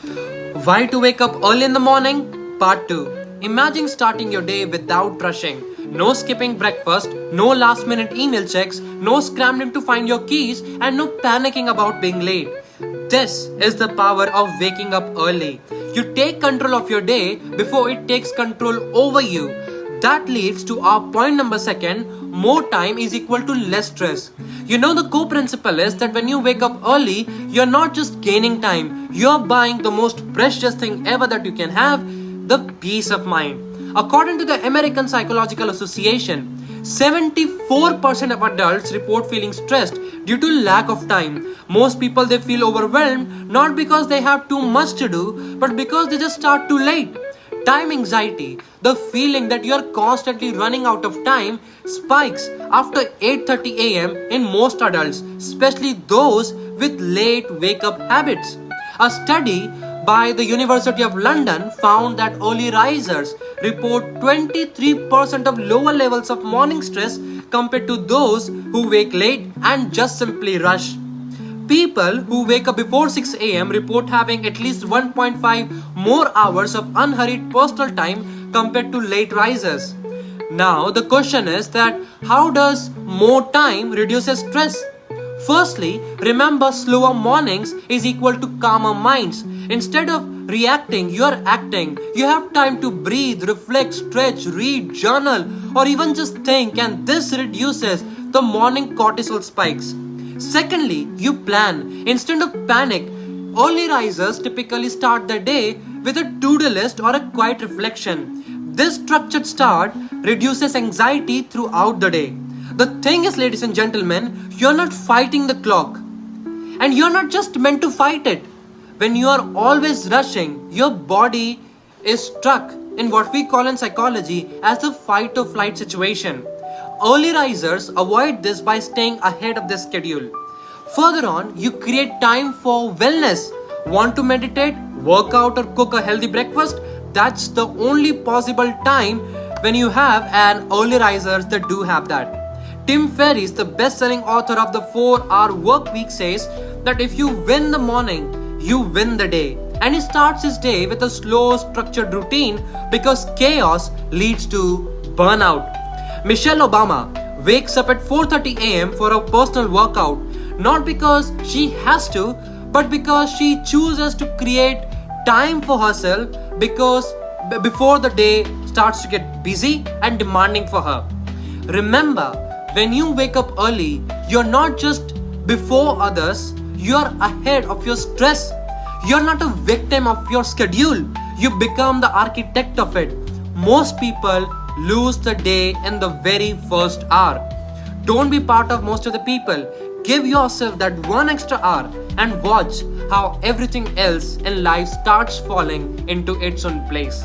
Why to wake up early in the morning? Part 2. Imagine starting your day without rushing. No skipping breakfast, no last minute email checks, no scrambling to find your keys, and no panicking about being late. This is the power of waking up early. You take control of your day before it takes control over you. That leads to our point number 2. More time is equal to less stress. You know, the core principle is that when you wake up early, you're not just gaining time, you're buying the most precious thing ever that you can have, the peace of mind. According to the American Psychological Association, 74% of adults report feeling stressed due to lack of time. Most people, they feel overwhelmed not because they have too much to do, but because they just start too late. Time anxiety, the feeling that you are constantly running out of time, spikes after 8:30 a.m. in most adults, especially those with late wake-up habits. A study by the University of London found that early risers report 23% of lower levels of morning stress compared to those who wake late and just simply rush. People who wake up before 6 a.m. report having at least 1.5 more hours of unhurried personal time compared to late risers. Now the question is that how does more time reduces stress? Firstly, remember slower mornings is equal to calmer minds. Instead of reacting, you are acting. You have time to breathe, reflect, stretch, read, journal, or even just think, and this reduces the morning cortisol spikes. Secondly, you plan. Instead of panic, early risers typically start their day with a to-do list or a quiet reflection. This structured start reduces anxiety throughout the day. The thing is, ladies and gentlemen, you're not fighting the clock. And you're not just meant to fight it. When you are always rushing, your body is stuck in what we call in psychology as a fight or flight situation. Early risers avoid this by staying ahead of the schedule. Further on, you create time for wellness. Want to meditate, work out, or cook a healthy breakfast? That's the only possible time when you have an early risers that do have that. Tim Ferriss, the best-selling author of the 4-Hour Work Week, says that if you win the morning, you win the day. And he starts his day with a slow, structured routine because chaos leads to burnout. Michelle Obama wakes up at 4:30 a.m. for a personal workout, not because she has to, but because she chooses to create time for herself because before the day starts to get busy and demanding for her. Remember, when you wake up early, you're not just before others, you're ahead of your stress. You're not a victim of your schedule. You become the architect of it. Most people lose the day in the very first hour. Don't be part of most of the people. Give yourself that one extra hour and watch how everything else in life starts falling into its own place.